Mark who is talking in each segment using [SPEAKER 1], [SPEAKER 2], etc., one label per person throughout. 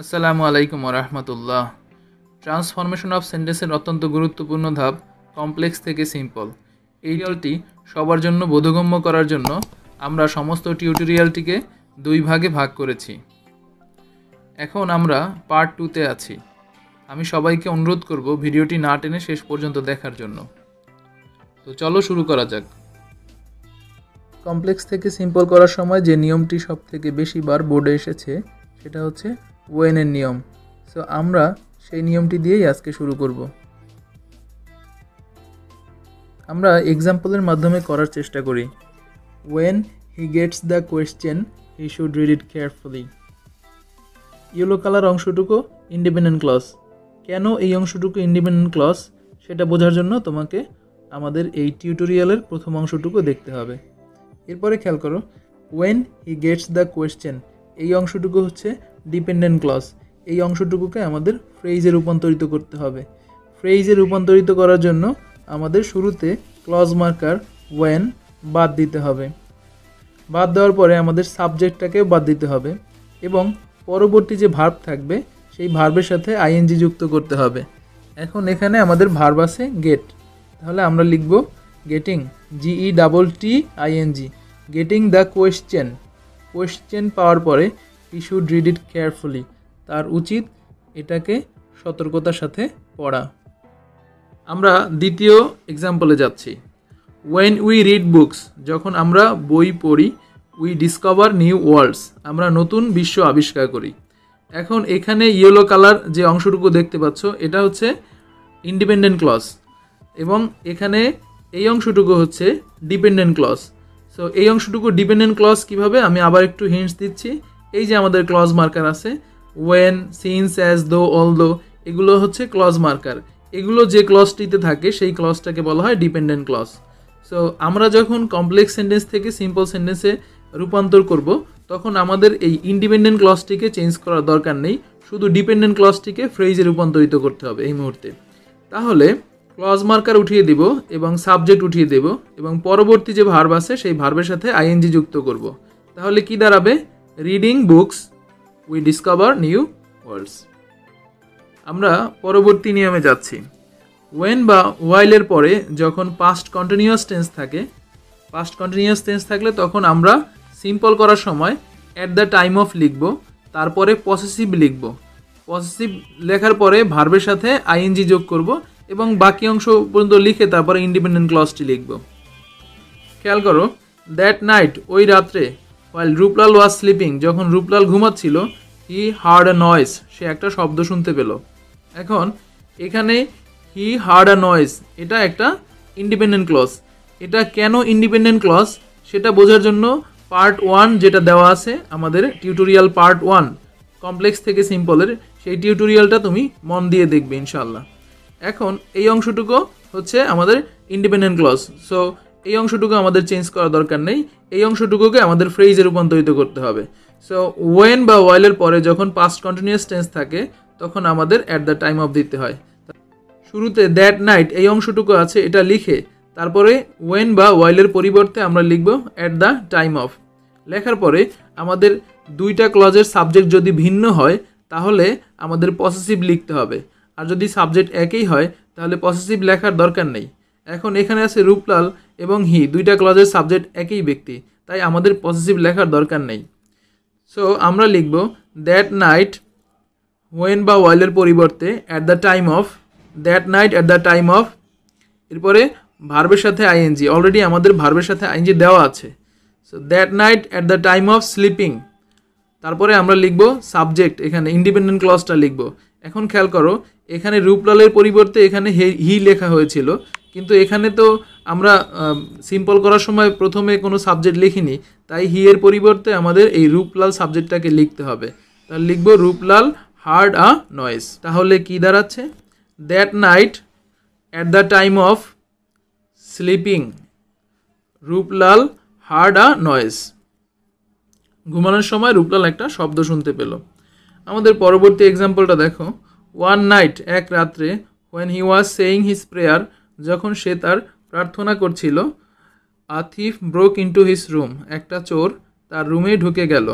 [SPEAKER 1] আসসালামু আলাইকুম রাহমাতুল্লাহ। ট্রান্সফরমেশন অফ সেন্টেন্সের অত্যন্ত গুরুত্বপূর্ণ ধাপ কমপ্লেক্স থেকে সিম্পল। এই টিউটোরিয়ালটি সবার জন্য বোধগম্য করার জন্য আমরা সমস্ত টিউটোরিয়ালটিকে দুই ভাগে ভাগ করেছি। এখন আমরা পার্ট 2-তে আছি। আমি সবাইকে অনুরোধ করব ভিডিওটি না টেনে শেষ পর্যন্ত দেখার জন্য। তো চলো শুরু করা যাক। কমপ্লেক্স থেকে সিম্পল করার সময় যে নিয়মটি সবথেকে বেশি বার বোর্ডে এসেছে সেটা হচ্ছে ওয়েনের নিয়ম। সো আমরা সেই নিয়মটি দিয়েই আজকে শুরু করব। আমরা এক্সাম্পলের মাধ্যমে করার চেষ্টা করি। When he gets the question he should read it carefully. Yellow colour অংশটুকু ইন্ডিপেন্ডেন্ট ক্লজ। কেন এই অংশটুকু ইন্ডিপেন্ডেন্ট ক্লজ সেটা বোঝার জন্য তোমাকে আমাদের এই টিউটোরিয়ালের প্রথম অংশটুকু দেখতে হবে। এরপরে খেয়াল করো, when he gets the question এই অংশটুকু হচ্ছে ডিপেন্ডেন্ট ক্লজ। এই অংশটুকুকে আমাদের ফ্রেজে রূপান্তরিত করতে হবে। ফ্রেজে রূপান্তরিত করার জন্য আমাদের শুরুতে ক্লজ মার্কার ওয়েন বাদ দিতে হবে। বাদ দেওয়ার পরে আমাদের সাবজেক্টটাকেও বাদ দিতে হবে এবং পরবর্তী যে ভার্ব থাকবে সেই ভার্বের সাথে আইএনজি যুক্ত করতে হবে। এখন এখানে আমাদের ভার্ব আছে গেট, তাহলে আমরা লিখব getting, GETTING, getting the question. Question পাওয়ার পরে হি শুড রিড ইট কেয়ারফুলি, তার উচিত এটাকে সতর্কতার সাথে পড়া। আমরা দ্বিতীয় এক্সাম্পলে যাচ্ছি। ওয়েন উই রিড বুকস, যখন আমরা বই পড়ি, উই ডিসকভার নিউ ওয়ার্ল্ডস, আমরা নতুন বিশ্ব আবিষ্কার করি। এখন এখানে ইয়েলো কালার যে অংশটুকু দেখতে পাচ্ছ এটা হচ্ছে ইন্ডিপেন্ডেন্ট ক্লজ এবং এখানে এই অংশটুকু হচ্ছে ডিপেন্ডেন্ট ক্লজ। সো এই অংশটুকু ডিপেন্ডেন্ট ক্লজ কিভাবে, আমি আবার একটু হিন্টস দিচ্ছি। এই যে আমাদের ক্লজ মার্কার আছে ওয়েন, সিন্স, অ্যাজ, দো, অলদো, এগুলো হচ্ছে ক্লজ মার্কার। এগুলো যে ক্লজটিতে থাকে সেই ক্লজটাকে বলা হয় ডিপেন্ডেন্ট ক্লজ। সো আমরা যখন কমপ্লেক্স সেন্টেন্স থেকে সিম্পল সেন্টেন্সে রূপান্তর করব তখন আমাদের এই ইন্ডিপেন্ডেন্ট ক্লজটিকে চেঞ্জ করার দরকার নেই, শুধু ডিপেন্ডেন্ট ক্লজটিকে ফ্রেজে রূপান্তরিত করতে হবে এই মুহূর্তে। তাহলে ক্লজ মার্কার উঠিয়ে দিব এবং সাবজেক্ট উঠিয়ে দেব এবং পরবর্তী যে ভার্ব আছে সেই ভার্বের সাথে আইএনজি যুক্ত করব। তাহলে কি দাঁড়াবে? Reading books we discover new worlds. আমরা পরবর্তী নিয়মে যাচ্ছি। ওয়েন বা ওয়াইলের পরে যখন পাস্ট কন্টিনিউয়াস টেন্স থাকে, পাস্ট কন্টিনিউয়াস টেন্স থাকলে তখন আমরা সিম্পল করার সময় অ্যাট দ্য টাইম অফ লিখব, তারপরে পসেসিভ লিখব। পসেসিভ লেখার পরে ভার্বের সাথে আইএনজি যোগ করব এবং বাকি অংশ পর্যন্ত লিখে তারপরে ইন্ডিপেন্ডেন্ট ক্লজটি লিখব। খেয়াল করো, দ্যাট নাইট, ওই রাত্রে, ওয়াইল রূপলাল ওয়াজ স্লিপিং, যখন রূপলাল ঘুমাচ্ছিল, হি হার্ড আ নয়েজ, সে একটা শব্দ শুনতে পেল। এখন এখানে হি হার্ড আ নয়েজ এটা একটা ইন্ডিপেন্ডেন্ট ক্লজ। এটা কেন ইন্ডিপেন্ডেন্ট ক্লজ সেটা বোঝার জন্য পার্ট 1 যেটা দেওয়া আছে আমাদের টিউটোরিয়াল পার্ট 1 কমপ্লেক্স থেকে সিম্পলের, সেই টিউটোরিয়ালটা তুমি মন দিয়ে দেখবে ইনশাআল্লাহ। এখন এই অংশটুকু হচ্ছে আমাদের ইন্ডিপেন্ডেন্ট ক্লজ। সো এই অংশটুকু আমাদের চেঞ্জ করার দরকার নেই, এই অংশটুকুকে আমাদের ফ্রেজে রূপান্তরিত করতে হবে। সো ওয়েন বা ওয়াইলের পরে যখন পাস্ট কন্টিনিউয়াস টেন্স থাকে তখন আমাদের অ্যাট দ্য টাইম অফ দিতে হয়। শুরুতে দ্যাট নাইট এই অংশটুকু আছে এটা লিখে তারপরে ওয়েন বা ওয়াইলের পরিবর্তে আমরা লিখব অ্যাট দ্য টাইম অফ। লেখার পরে আমাদের দুইটা ক্লজের সাবজেক্ট যদি ভিন্ন হয় তাহলে আমাদের পসেসিভ লিখতে হবে, আর যদি সাবজেক্ট একই হয় তাহলে পসেসিভ লেখার দরকার নেই। এখন এখানে আছে রূপলাল এবং হি, দুইটা ক্লজের সাবজেক্ট একই ব্যক্তি, তাই আমাদের পসেসিভ লেখার দরকার নেই। সো আমরা লিখব দ্যাট নাইট ওয়েন বা ওয়াইলের পরিবর্তে at the time of, that night at the time of, এরপরে ভার্বের সাথে আইএনজি, অলরেডি আমাদের ভার্বের সাথে আইএনজি দেওয়া আছে। So that night at the time of sleeping, তারপরে আমরা লিখব সাবজেক্ট, এখানে ইন্ডিপেন্ডেন্ট ক্লজটা লিখব। এখন খেয়াল করো, এখানে রূপলালের পরিবর্তে এখানে হি লেখা হয়েছিল, কিন্তু এখানে তো আমরা সিম্পল করার সময় প্রথমে কোনো সাবজেক্ট লিখিনি, তাই হি এর পরিবর্তে আমাদের এই রূপলাল সাবজেক্টটাকে লিখতে হবে। তাহলে লিখব রূপলাল হার্ড আ নয়েজ। তাহলে কি দাঁড়াচ্ছে? That night at the time of sleeping Ruplal hard a noise. ঘুমানোর সময় রূপলাল একটা শব্দ শুনতে পেল। আমাদের পরবর্তী এক্সাম্পলটা দেখো। ওয়ান নাইট, এক রাত্রে, when he was saying his prayer, যখন সে তার প্রার্থনা করছিল, a thief broke into his room, একটা চোর তার রুমে ঢুকে গেল।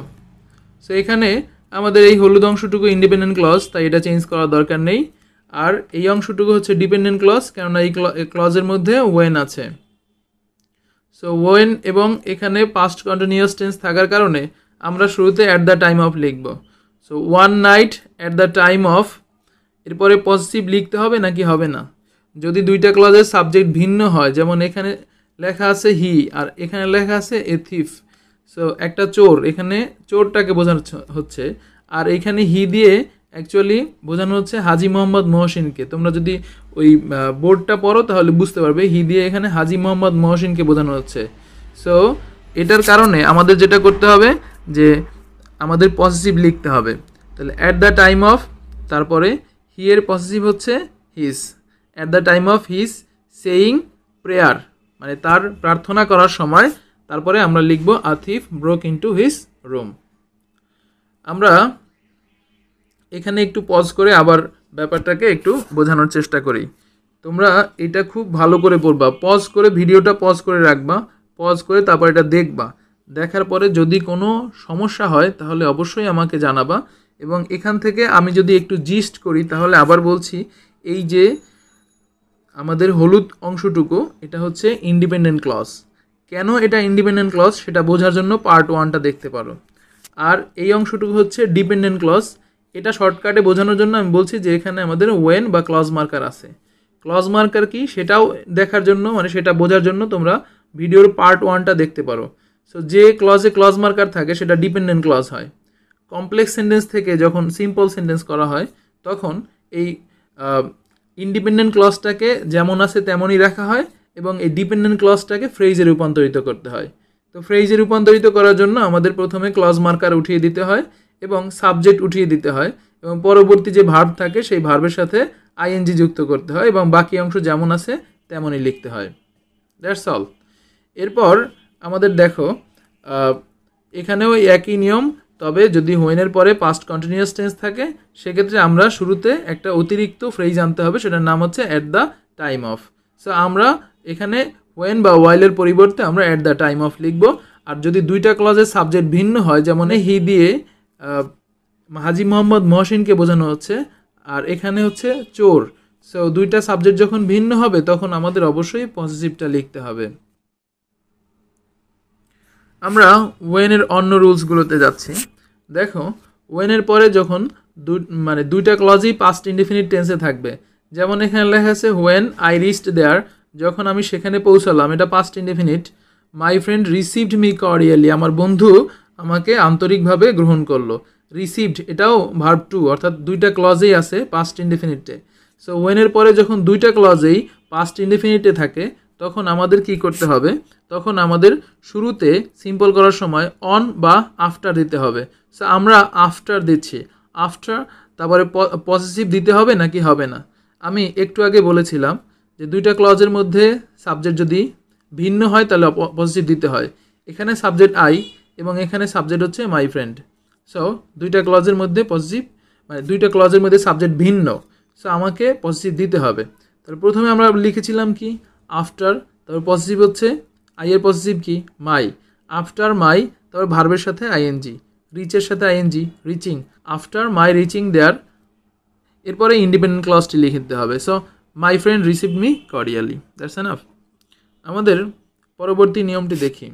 [SPEAKER 1] সো এখানে আমাদের এই হলুদ অংশটুকু ইন্ডিপেন্ডেন্ট ক্লজ, তাই এটা চেঞ্জ করার দরকার নেই। আর এই অংশটুকু হচ্ছে ডিপেন্ডেন্ট ক্লজ, কেননা এই ক্লজের মধ্যে ওয়েন আছে। সো ওয়েন এবং এখানে পাস্ট কন্টিনিউয়াস টেন্স থাকার কারণে আমরা শুরুতে অ্যাট দ্য টাইম অফ লিখব। So one night at the time of, এরপরে পজিটিভ লিখতে হবে নাকি হবে না? যদি দুইটা ক্লজের সাবজেক্ট ভিন্ন হয়, যেমন এখানে লেখা আছে হি আর এখানে লেখা আছে এ থিফ, সো একটা চোর, এখানে চোরটাকে বোঝানো হচ্ছে, আর এখানে হি দিয়ে অ্যাকচুয়ালি বোঝানো হচ্ছে হাজি মোহাম্মদ মহসিনকে। তোমরা যদি ওই বোর্ডটা পড়ো তাহলে বুঝতে পারবে হি দিয়ে এখানে হাজি মোহাম্মদ মহসিনকে বোঝানো হচ্ছে। সো এটার কারণে আমাদের যেটা করতে হবে যে আমাদের পজিটিভ লিখতে হবে। তাহলে অ্যাট দ্য টাইম অফ, তারপরে হি এর পজিটিভ হচ্ছে his, at the time of his saying prayer, মানে তার প্রার্থনা করার সময়, তারপরে আমরা লিখব a thief broke into his room. আমরা এখানে একটু পজ করে আবার ব্যাপারটাকে একটু বোঝানোর চেষ্টা করি। তোমরা এটা খুব ভালো করে পড়বা, পজ করে ভিডিওটা পজ করে রাখবা, পজ করে তারপর এটা দেখবা, দেখার পরে যদি কোনো সমস্যা হয় তাহলে অবশ্যই আমাকে জানাবা। এবং এখান থেকে আমি যদি একটু জিস্ট করি তাহলে আবার বলছি, এই যে আমাদের হলুদ অংশটুকু এটা হচ্ছে ইন্ডিপেন্ডেন্ট ক্লজ। কেন এটা ইন্ডিপেন্ডেন্ট ক্লজ সেটা বোঝার জন্য পার্ট 1টা দেখতে পারো। আর এই অংশটুকু হচ্ছে ডিপেন্ডেন্ট ক্লজ। এটা শর্টকাটে বোঝানোর জন্য আমি বলছি যে এখানে আমাদের ওয়েন বা ক্লজ মার্কার আছে। ক্লজ মার্কার কি সেটাও দেখার জন্য, মানে সেটা বোঝার জন্য তোমরা ভিডিওর পার্ট 1টা দেখতে পারো। সো যে ক্লজে ক্লজ মার্কার থাকে সেটা ডিপেন্ডেন্ট ক্লজ হয়। কমপ্লেক্স সেন্টেন্স থেকে যখন সিম্পল সেন্টেন্স করা হয় তখন এই ইন্ডিপেন্ডেন্ট ক্লজটাকে যেমন আছে তেমনই রাখা হয় এবং এই ডিপেন্ডেন্ট ক্লজটাকে ফ্রেজে রূপান্তরিত করতে হয়। তো ফ্রেজে রূপান্তরিত করার জন্য আমাদের প্রথমে ক্লজ মার্কার উঠিয়ে দিতে হয় এবং সাবজেক্ট উঠিয়ে দিতে হয় এবং পরবর্তী যে ভার্ব থাকে সেই ভার্বের সাথে আইএনজি যুক্ত করতে হয় এবং বাকি অংশ যেমন আছে তেমনই লিখতে হয়। That's all. এরপর আমাদের দেখো এখানেও একই নিয়ম, তবে যদি হোয়েনের পরে পাস্ট কন্টিনিউয়াস টেন্স থাকে সেক্ষেত্রে আমরা শুরুতে একটা অতিরিক্ত ফ্রেজ আনতে হবে, সেটার নাম হচ্ছে at the time of. So আমরা এখানে হোয়েন বা ওয়াইলের পরিবর্তে আমরা অ্যাট দ্য টাইম অফ লিখব। আর যদি দুইটা ক্লজের সাবজেক্ট ভিন্ন হয়, যেমন হি দিয়ে হাজি মোহাম্মদ মহসিনকে বোঝানো হচ্ছে আর এখানে হচ্ছে চোর, সো দুইটা সাবজেক্ট যখন ভিন্ন হবে তখন আমাদের অবশ্যই পজিটিভটা লিখতে হবে। আমরা ওয়েনের অন্য রুলসগুলোতে যাচ্ছি। দেখো ওয়েনের পরে যখন দুইটা ক্লজই পাস্ট ইনডিফিনিট টেন্সে থাকবে, যেমন এখানে লেখা আছে হোয়েন আই রিচড দেয়ার, যখন আমি সেখানে পৌঁছালাম, এটা পাস্ট ইনডিফিনিট। মাই ফ্রেন্ড রিসিভড মি কর্ডিয়ালি, আমার বন্ধু আমাকে আন্তরিকভাবে গ্রহণ করলো। রিসিভড এটাও ভার্ব টু, অর্থাৎ দুইটা ক্লজেই আছে পাস্ট ইনডিফিনিটে। সো ওয়েনের পরে যখন দুইটা ক্লজেই পাস্ট ইনডিফিনিটে থাকে তখন আমাদের কি করতে হবে, তখন আমাদের শুরুতে সিম্পল করার সময় অন বা আফটার দিতে হবে। সো আমরা আফটার দিচ্ছি, আফটার, তারপরে পজিটিভ দিতে হবে নাকি হবে না? আমি একটু আগে বলেছিলাম যে দুইটা ক্লজের মধ্যে সাবজেক্ট যদি ভিন্ন হয় তাহলে পজিটিভ দিতে হয়। এখানে সাবজেক্ট আই এবং এখানে সাবজেক্ট হচ্ছে মাই ফ্রেন্ড। সো দুইটা ক্লজের মধ্যে পজিটিভ, মানে দুইটা ক্লজের মধ্যে সাবজেক্ট ভিন্ন, সো আমাকে পজিটিভ দিতে হবে। তাহলে প্রথমে আমরা লিখেছিলাম কি আফটার, তারপর পজিটিভ হচ্ছে আই এর পজিটিভ কি মাই, আফটার মাই, তারপর ভার্বের সাথে আইএনজি, রিচের সাথে ING reaching, after my reaching there, এরপরে ইন্ডিপেন্ডেন্ট ক্লজটি লিখে দিতে হবে। So my friend received me cordially, that's enough. আমাদের পরবর্তী নিয়মটি দেখি।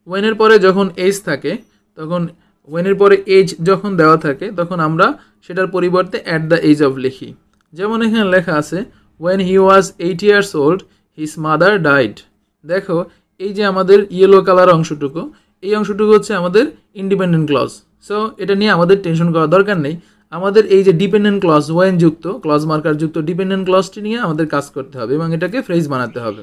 [SPEAKER 1] ওয়েনের পরে যখন এজ থাকে তখন ওয়েনের পরে এজ যখন দেওয়া থাকে তখন আমরা সেটার পরিবর্তে অ্যাট দ্য এজ অফ লিখি। যেমন এখানে লেখা আছে when he was 8 years old his mother died। দেখো এই যে আমাদের ইয়েলো কালার অংশটুকু, এই অংশটুকু হচ্ছে আমাদের ইন্ডিপেন্ডেন্ট ক্লজ। সো এটা নিয়ে আমাদের টেনশন করার দরকার নেই। আমাদের এই যে ডিপেন্ডেন্ট ক্লজ, ওয়েন যুক্ত ক্লজ মার্কার যুক্ত ডিপেন্ডেন্ট ক্লজটি নিয়ে আমাদের কাজ করতে হবে এবং এটাকে ফ্রেজ বানাতে হবে।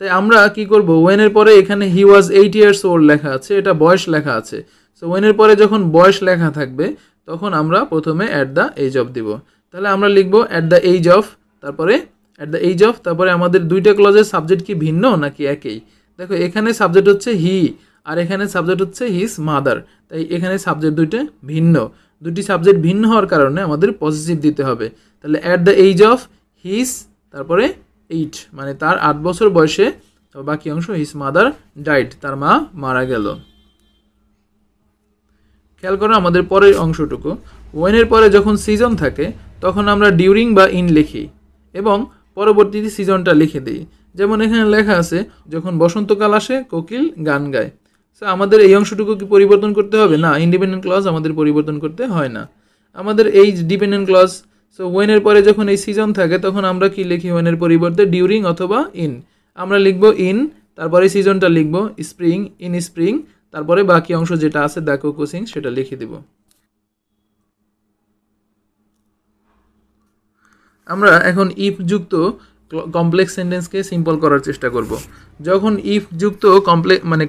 [SPEAKER 1] তাই আমরা কি করব, ওয়েনের পরে এখানে হি ওয়াজ 8 years old লেখা আছে, এটা বয়স লেখা আছে। সো ওয়েনের পরে যখন বয়স লেখা থাকবে তখন আমরা প্রথমে অ্যাট দ্য এজ অফ দিব। তাহলে আমরা লিখব অ্যাট দ্য এজ অফ, তারপরে অ্যাট দ্য এজ অফ, তারপরে আমাদের দুইটা ক্লজের সাবজেক্ট কি ভিন্ন নাকি একই? দেখো এখানে সাবজেক্ট হচ্ছে হি আর এখানে সাবজেক্ট হচ্ছে হিজ মাদার, তাই এখানে সাবজেক্ট দুইটা ভিন্ন, দুটি সাবজেক্ট ভিন্ন হওয়ার কারণে আমাদের পজিটিভ দিতে হবে। তাহলে at the age of his, তারপরে 8, মানে তার 8 বছর বয়সে, বাকি অংশ হিজ মাদার ডাইড, তার মা মারা গেল। খেয়াল করো আমাদের পরের অংশটুকু, ওয়েনের পরে যখন সিজন থাকে তখন আমরা ডিউরিং বা ইন লিখি এবং পরবর্তীতে সিজনটা লিখে দিই। যেমন এখানে লেখা আছে যখন বসন্তকাল আসে কোকিল গান গায়। সো আমাদের এই অংশটুকু কি পরিবর্তন করতে হবে? না, ইন্ডিপেন্ডেন্ট ক্লজ আমাদের পরিবর্তন করতে হয় না। আমাদের এই ডিপেন্ডেন্ট ক্লজ, সো ওয়েনের পরে যখন এই সিজন থাকে তখন আমরা কি লিখি? ওয়েনের পরিবর্তে ডিউরিং অথবা ইন। আমরা লিখব ইন, তারপরে সিজনটা লিখব স্প্রিং, ইন স্প্রিং, তারপরে বাকি অংশ যেটা আছে দ্য কোকোসিং সেটা লিখে দিব। আমরা এখন ইফ যুক্ত কমপ্লেক্স সেন্টেন্সকে সিম্পল করার চেষ্টা করব। যখন ইফ যুক্ত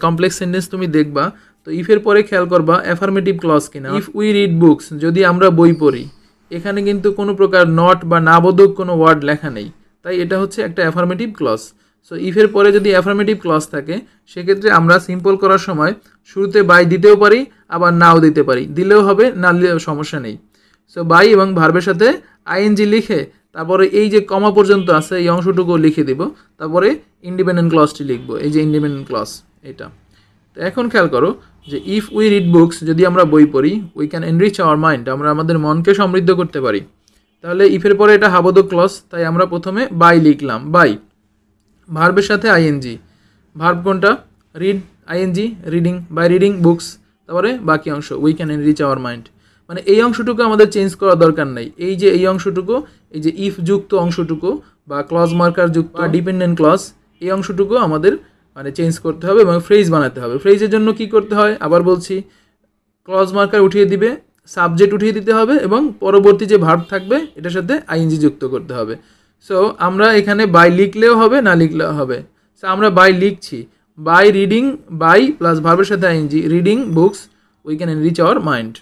[SPEAKER 1] কমপ্লেক্স সেন্টেন্স তুমি দেখবা, তো ইফের পরে খেয়াল করবা অ্যাফার্মেটিভ ক্লজ কিনা। ইফ উই রিড বুকস, যদি আমরা বই পড়ি, এখানে কিন্তু কোনো প্রকার নট বা নাবোধক কোনো ওয়ার্ড লেখা নেই, তাই এটা হচ্ছে একটা অ্যাফার্মেটিভ ক্লজ। সো ইফের পরে যদি অ্যাফার্মেটিভ ক্লজ থাকে সেক্ষেত্রে আমরা সিম্পল করার সময় শুরুতে বাই দিতেও পারি, আবার নাও দিতে পারি, দিলেও হবে, না দিলেও সমস্যা নেই। সো বাই এবং ভার্বের সাথে আইএনজি লিখে তারপরে এই যে কমা পর্যন্ত আছে এই অংশটুকু লিখে দিব, তারপরে ইন্ডিপেন্ডেন্ট ক্লজটি লিখবো, এই যে ইন্ডিপেন্ডেন্ট ক্লজ এটা। তো এখন খেয়াল করো যে ইফ উই রিড বুকস, যদি আমরা বই পড়ি, we can enrich our mind, আমরা আমাদের মনকে সমৃদ্ধ করতে পারি। তাহলে ইফের পরে এটা হাবোধক ক্লজ, তাই আমরা প্রথমে বাই লিখলাম, বাই, ভার্বের সাথে আইএনজি। ভার্ব কোনটা? Read, ING, reading, by reading books, তারপরে বাকি অংশ we can enrich our mind. মানে এই অংশটুকু আমাদের চেঞ্জ করার দরকার নেই। এই যে এই অংশটুকু, এই যে ইফ যুক্ত অংশটুকু বা ক্লজ মার্কার যুক্ত ডিপেন্ডেন্ট ক্লজ, এই অংশটুকু আমাদের মানে চেঞ্জ করতে হবে এবং ফ্রেজ বানাতে হবে। ফ্রেজের জন্য কি করতে হয় আবার বলছি, ক্লজ মার্কার উঠিয়ে দিবে, সাবজেক্ট উঠিয়ে দিতে হবে এবং পরবর্তী যে ভার্ব থাকবে এটার সাথে আইএনজি যুক্ত করতে হবে। সো আমরা এখানে বাই লিখলেও হবে, না লিখলেও হবে। সো আমরা বাই লিখছি, বাই রিডিং, বাই প্লাস ভার্বের সাথে ING, reading books we can enrich our mind.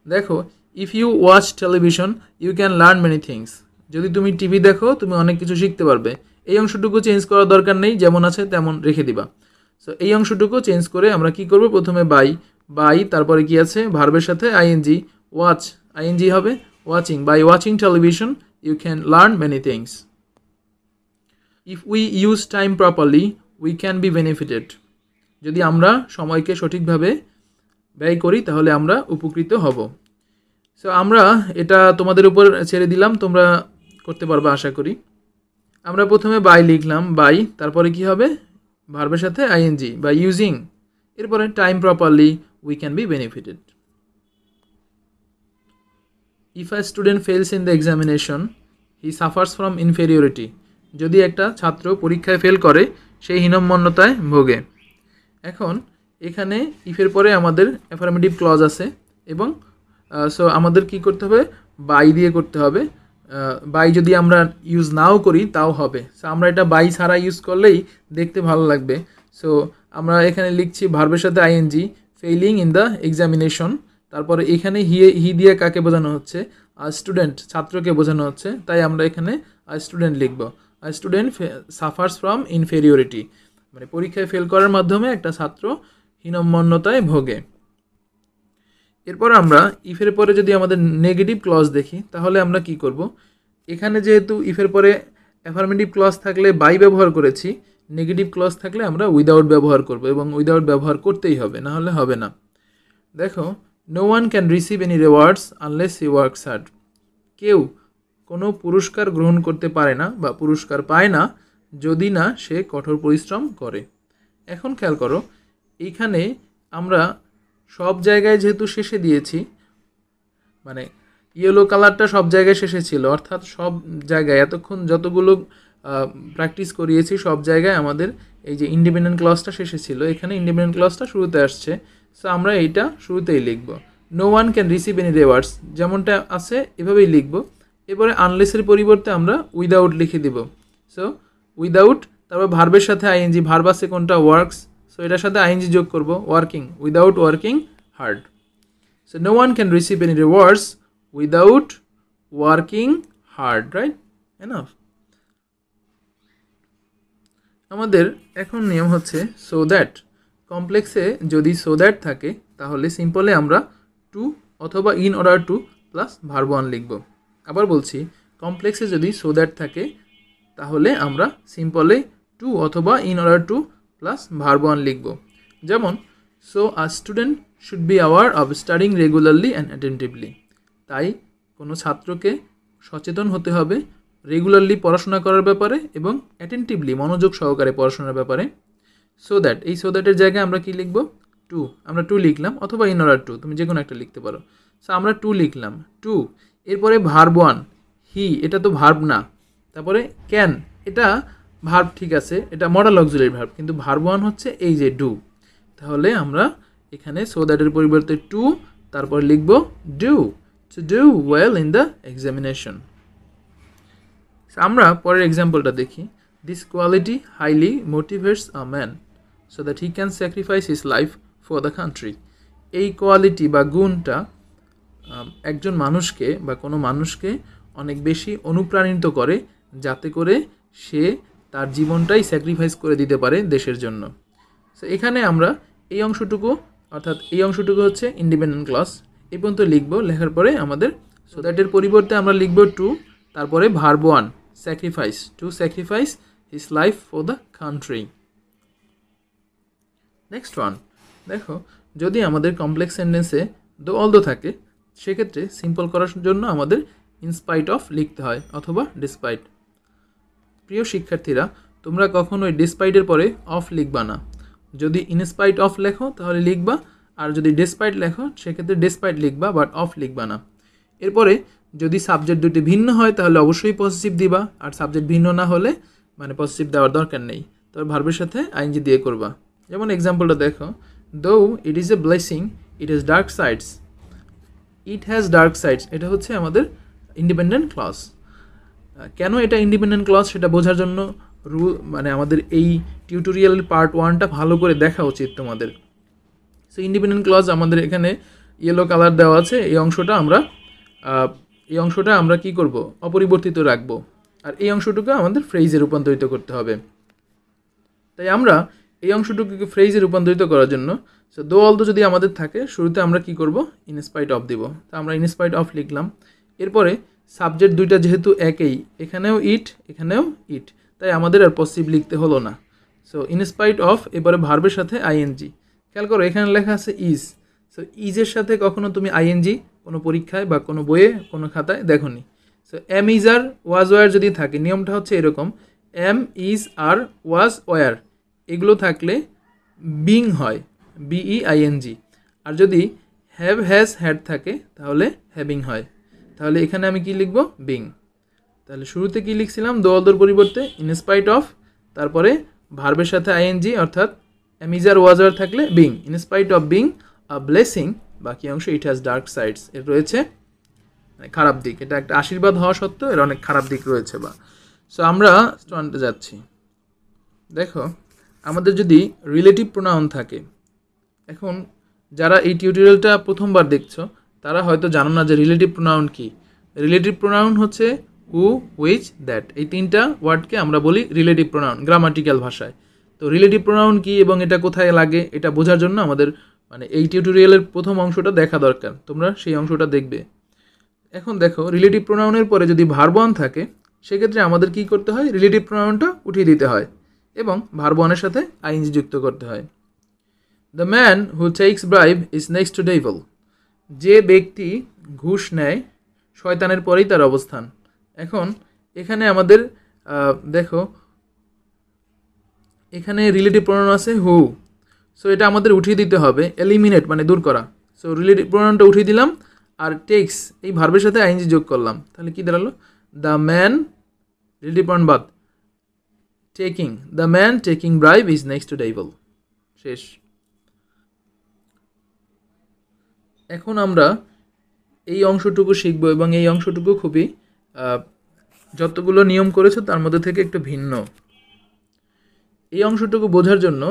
[SPEAKER 1] দেখো, if you watch television you can learn many things, যদি তুমি টিভি দেখো তুমি অনেক কিছু শিখতে পারবে। এই অংশটুকু চেঞ্জ করার দরকার নেই, যেমন আছে তেমন রেখে দিবা। সো এই অংশটুকু চেঞ্জ করে আমরা কি করব? প্রথমে বাই, বাই তারপরে কি আছে? ভার্বের সাথে আইএনজি, ওয়াচ, আইএনজি হবে watching, by watching television you can learn many things. If we use time properly we can be benefited, যদি আমরা সময়কে সঠিকভাবে ব্যয় করি তাহলে আমরা উপকৃত হব। সো আমরা এটা তোমাদের উপর ছেড়ে দিলাম, তোমরা করতে পারবে আশা করি। আমরা প্রথমে বাই লিখলাম, বাই, তারপরে কি হবে? ভার্বের সাথে আইএনজি, বাই ইউজিং, এরপরে time properly we can be benefited. If a student fails in the examination he suffers from inferiority, যদি একটা ছাত্র পরীক্ষায় ফেল করে সেই হীনম্মন্যতায় ভোগে। এখন এখানে ইফের পরে আমাদের অ্যাফার্মেটিভ ক্লজ আছে এবং সো আমাদের কি করতে হবে? বাই দিয়ে করতে হবে। বাই যদি আমরা ইউজ নাও করি তাও হবে। সো আমরা এটা বাই ছাড়া ইউজ করলেই দেখতে ভালো লাগবে। সো আমরা এখানে লিখছি ভার্বের সাথে ING, failing in the examination, তারপরে এখানে হি দিয়ে কাকে বোঝানো হচ্ছে? স্টুডেন্ট, ছাত্রকে বোঝানো হচ্ছে, তাই আমরা এখানে স্টুডেন্ট লিখব। স্টুডেন্ট সাফার্স ফ্রম ইনফেরিয়রিটি, মানে পরীক্ষায় ফেল করার মাধ্যমে একটা ছাত্র হীনম্মন্যতায় ভোগে। এরপর আমরা ইফের পরে যদি আমাদের নেগেটিভ ক্লজ দেখি তাহলে আমরা কি করব? এখানে যেহেতু ইফের পরে অ্যাফার্মেটিভ ক্লজ থাকলে বাই ব্যবহার করেছি, নেগেটিভ ক্লজ থাকলে আমরা উইদাউট ব্যবহার করব এবং উইদাউট ব্যবহার করতেই হবে, না হলে হবে না। দেখো, no one can receive any rewards unless he works hard, কেউ কোনো পুরস্কার গ্রহণ করতে পারে না বা পুরস্কার পায় না যদি না সে কঠোর পরিশ্রম করে। এখন খেয়াল করো, এইখানে আমরা সব জায়গায় যেহেতু শেষে দিয়েছি, মানে ইয়েলো কালারটা সব জায়গায় শেষে ছিল, অর্থাৎ সব জায়গায় এতক্ষণ যতগুলো প্র্যাকটিস করিয়েছি সব জায়গায় আমাদের এই যে ইন্ডিপেন্ডেন্ট ক্লজটা শেষে ছিল, এখানে ইন্ডিপেন্ডেন্ট ক্লজটা শুরুতে আসছে। সো আমরা এইটা শুরুতেই লিখব। No one can receive any rewards যেমনটা আছে এভাবেই লিখব। এবারে আনলেসের পরিবর্তে আমরা উইদাউট লিখে দিব। সো উইদাউট, তারপর ভার্বের সাথে আইএনজি, ভার্ব আছে কোনটা? ওয়ার্কস, সো এটার সাথে আইএনজি যোগ করব, working, without working hard. So no one can receive any rewards without working hard, right? Enough. আমাদের এখন নিয়ম হচ্ছে সো দ্যাট। কমপ্লেক্সে যদি সো দ্যাট থাকে তাহলে সিম্পলে আমরা টু অথবা in order to plus verb one লিখব। আবার বলছি, কমপ্লেক্সে যদি সো দ্যাট থাকে তাহলে আমরা সিম্পলে টু অথবা in order to plus verb one লিখব। যেমন so a student should be aware of studying regularly and attentively. তাই কোনো ছাত্রকে সচেতন হতে হবে রেগুলারলি পড়াশোনা করার ব্যাপারে এবং অ্যাটেন্টিভলি মনোযোগ সহকারে পড়াশোনার ব্যাপারে। সো দ্যাট, এই সো দ্যাটের জায়গায় আমরা কি লিখব? টু। আমরা টু লিখলাম, অথবা ইন অর্ডার টু, তুমি যে কোনো একটা লিখতে পারো। সো আমরা টু লিখলাম, টু। এরপরে ভার্ব ওয়ান, হি, এটা তো ভার্ব না। তারপরে ক্যান, এটা ভার্ব, ঠিক আছে, এটা মডাল অক্সিলারি ভার্ব, কিন্তু ভার্ব ওয়ান হচ্ছে এই যে ডু। তাহলে আমরা এখানে সো দ্যাটের পরিবর্তে টু, তারপর লিখব do, to do well in the examination. আমরা পরের এক্সাম্পলটা দেখি। This quality highly motivates a man so that he can sacrifice his life for the country. এই কোয়ালিটি বা গুণটা একজন মানুষকে বা কোনো মানুষকে অনেক বেশি অনুপ্রাণিত করে, যাতে করে সে তার জীবনটাই স্যাক্রিফাইস করে দিতে পারে দেশের জন্য। সো এখানে আমরা এই অংশটুকু, অর্থাৎ এই অংশটুকু হচ্ছে ইন্ডিপেন্ডেন্ট ক্লজ, এই পর্যন্ত লিখবো। লেখার পরে আমাদের সো দ্যাটের পরিবর্তে আমরা লিখব টু, তারপরে verb one sacrifice, to sacrifice his life for the country. Next one দেখো, যদি আমাদের কমপ্লেক্স সেন্টেন্সে দো অল দো থাকে, সেক্ষেত্রে সিম্পল করার জন্য আমাদের ইনস্পাইট অফ লিখতে হয়, অথবা ডিসপাইট। প্রিয় শিক্ষার্থীরা, তোমরা কখনোই ডিসপাইটের পরে অফ লিখবা না। যদি ইনস্পাইট অফ লেখো তাহলে লিখবা, আর যদি ডিসপাইট লেখো সেক্ষেত্রে ডিসপাইট লিখবা, বাট অফ লিখবা না। এরপরে যদি সাবজেক্ট দুটি ভিন্ন হয় তাহলে অবশ্যই পজিটিভ দিবা, আর সাবজেক্ট ভিন্ন না হলে মানে পজিটিভ দেওয়ার দরকার নেই, তবে ভার্বের সাথে আইএনজি দিয়ে করবা। যেমন এক্সাম্পলটা দেখো, দো it is a blessing it has dark sides. It has dark sides, এটা হচ্ছে আমাদের ইন্ডিপেন্ডেন্ট ক্লজ। কেন এটা ইন্ডিপেন্ডেন্ট ক্লজ সেটা বোঝার জন্য মানে আমাদের এই টিউটোরিয়ালের পার্ট ওয়ানটা ভালো করে দেখা উচিত তোমাদের। সো ইন্ডিপেন্ডেন্ট ক্লজ আমাদের এখানে ইয়েলো কালার দেওয়া আছে, এই অংশটা আমরা কি করব? অপরিবর্তিত রাখবো, আর এই অংশটুকু আমাদের ফ্রেজে রূপান্তরিত করতে হবে। তাই আমরা এই অংশটুকুকে ফ্রেজে রূপান্তরিত করার জন্য সো দো অল দো যদি আমাদের থাকে, শুরুতে আমরা কি করব? ইনস্পাইট অফ দিব। তা আমরা ইনস্পাইট অফ লিখলাম। এরপরে সাবজেক্ট দুইটা যেহেতু একই, এখানেও ইট এখানেও ইট, তাই আমাদের আর পসিভ লিখতে হলো না। সো ইনস্পাইট অফ, এবারে ভার্বের সাথে আইএনজি। খেয়াল করো এখানে লেখা আছে ইজ। সো ইজের সাথে কখনো তুমি আইএনজি কোনো পরীক্ষায় বা কোনো বইয়ে কোনো খাতায় দেখোনি। So am is are was were যদি থাকে, নিয়মটা হচ্ছে এরকম, am is are was were এগুলো থাকলে বিং হয়, বিইআইএনজি। আর যদি হ্যাভ হ্যাজ হ্যাড থাকে তাহলে হ্যাভিং হয়। তাহলে এখানে আমি কি লিখব? বিং। তাহলে শুরুতে কি লিখছিলাম? দো অল দোর পরিবর্তে ইনস্পাইট অফ, তারপরে ভার্বের সাথে আইএনজি, অর্থাৎ am is are was were থাকলে being, in spite of being a blessing, বাকি অংশ ইট হ্যাজ ডার্ক সাইডস, এর রয়েছে খারাপ দিক। এটা একটা আশীর্বাদ হওয়া সত্ত্বেও এর অনেক খারাপ দিক রয়েছে। বা সো আমরা স্টুডেন্টে যাচ্ছি। দেখো আমাদের যদি রিলেটিভ প্রোনাউন থাকে, এখন যারা এই টিউটোরিয়ালটা প্রথমবার দেখছো তারা হয়তো জানো না যে রিলেটিভ প্রোনাউন কি। রিলেটিভ প্রোনাউন হচ্ছে হু, হুইচ, দ্যাট, এই তিনটা ওয়ার্ডকে আমরা বলি রিলেটিভ প্রোনাউন গ্রামাটিক্যাল ভাষায়। তো রিলেটিভ প্রোনাউন কি এবং এটা কোথায় লাগে এটা বোঝার জন্য আমাদের মানে এই টিউটোরিয়ালের প্রথম অংশটা দেখা দরকার, তোমরা সেই অংশটা দেখবে। এখন দেখো রিলেটিভ প্রোনাউনের পরে যদি ভার্ব ওয়ান থাকে, সেক্ষেত্রে আমাদের কি করতে হয়? রিলেটিভ প্রোনাউনটা উঠিয়ে দিতে হয় এবং ভার্ব ওয়ানের সাথে আইএনজি যুক্ত করতে হয়। The man who takes bribe is next to devil. যে ব্যক্তি ঘুষ নেয় শয়তানের পরেই তার অবস্থান। এখন এখানে আমাদের দেখো এখানে রিলেটিভ প্রোনাউন আছে হু, সো এটা আমাদের উঠিয়ে দিতে হবে, এলিমিনেট মানে দূর করা। সো রিলেটিভ প্রোনাউনটা উঠিয়ে দিলাম, আর টেক্স এই ভার্বের সাথে আইএনজি যোগ করলাম, তাহলে কি দাঁড়ালো? দ্য ম্যান, রিলেটিভ প্রোনাউন বাদ, taking, the man taking bribe is next to devil. শেষ। এখন আমরা এই অংশটুকু শিখব এবং এই অংশটুকু খুবই যতগুলো নিয়ম করেছো তার মধ্যে থেকে একটু ভিন্ন। এই অংশটুকু বোঝার জন্য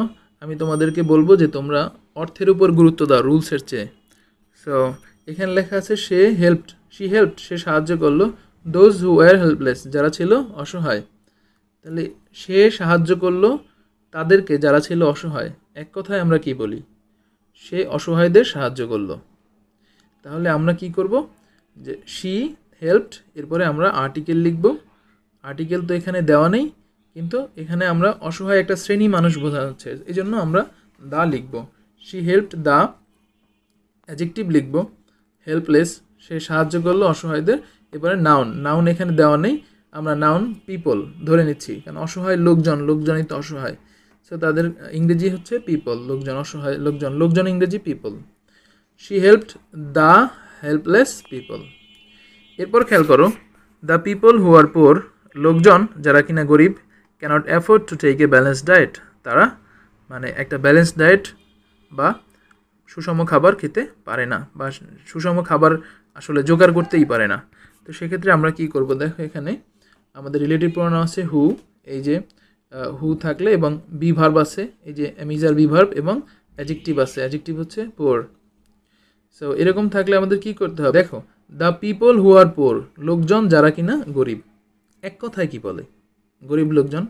[SPEAKER 1] আমি তোমাদেরকে বলবো যে তোমরা অর্থের উপর গুরুত্ব দাও রুলসের চেয়ে। সো এখানে লেখা আছে শি হেল্পড, সে সাহায্য করলো, দোজ হু ওয়ার হেল্পলেস, যারা ছিল অসহায়। তাহলে সে সাহায্য করলো তাদেরকে যারা ছিল অসহায়। এক কথায় আমরা কি বলি? সে অসহায়দের সাহায্য করলো। তাহলে আমরা কি করব? যে শি হেল্পড, এরপরে আমরা আর্টিকেল লিখব। আর্টিকেল তো এখানে দেওয়া নেই, কিন্তু এখানে আমরা অসহায় একটা শ্রেণী মানুষ বোঝানো হচ্ছে, এই জন্য আমরা দা লিখব। শি হেল্পড দ্য অ্যাডজেক্টিভ লিখব হেল্পলেস, সে সাহায্য করলো অসহায়দের। এবারে নাউন, নাউন এখানে দেওয়া নেই, আমরা নাউন পিপল ধরে নিচ্ছি, কারণ অসহায় লোকজন, লোকজনই তো অসহায়, সো তাদের ইংরেজি হচ্ছে পিপল, লোকজন, অসহায় লোকজন, লোকজন ইংরেজি people. She helped the helpless people. এরপর খেয়াল করো, দ্য পিপল হু আর পোর, লোকজন যারা কিনা গরিব, cannot afford to take a balanced diet, তারা মানে একটা ব্যালেন্সড ডায়েট বা সুষম খাবার খেতে পারে না, বা সুষম খাবার আসলে জোগাড় করতেই পারে না। তো সেক্ষেত্রে আমরা কি করব, দেখো এখানে আমাদের রিলেটিভ প্রোনাউন আছে হু, এই যে হু থাকলে এবং বি ভার্ব আছে, এই যে এমিজার বি ভার্ব, এবং অ্যাডজেক্টিভ আছে, অ্যাডজেক্টিভ হচ্ছে পোর। সো এরকম থাকলে আমাদের কি করতে হবে, দেখো দ্য পিপল হু আর পোর, লোকজন যারা কিনা গরিব, এক কথায় কি বলে গরিব লোকজন।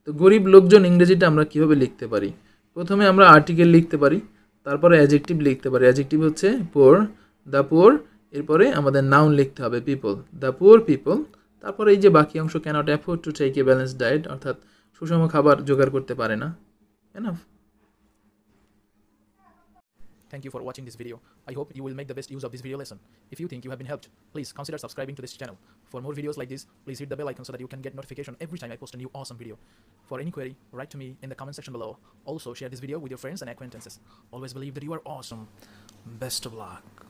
[SPEAKER 1] তো গরিব লোকজন ইংরেজিটা আমরা কিভাবে লিখতে পারি, প্রথমে আমরা আর্টিকেল লিখতে পারি, তারপরে অ্যাডজেক্টিভ লিখতে পারি, অ্যাডজেক্টিভ হচ্ছে পোর, দ্য পোর, এরপরে আমাদের নাউন লিখতে হবে পিপল, দ্য পোর পিপল, তারপরে এই যে বাকি অংশ cannot afford to take A balance diet, অর্থাৎ সুষম খাবার জোগাড় করতে পারে না। Enough.
[SPEAKER 2] Thank you for watching this video. I hope you will make the best use of this video lesson. If you think you have been helped, please consider subscribing to this channel. For more videos like this, please hit the bell icon so that you can get notification every time I post a new awesome video. For any query, write to me in the comment section below. Also, share this video with your friends and acquaintances. Always believe that you are awesome. Best of luck.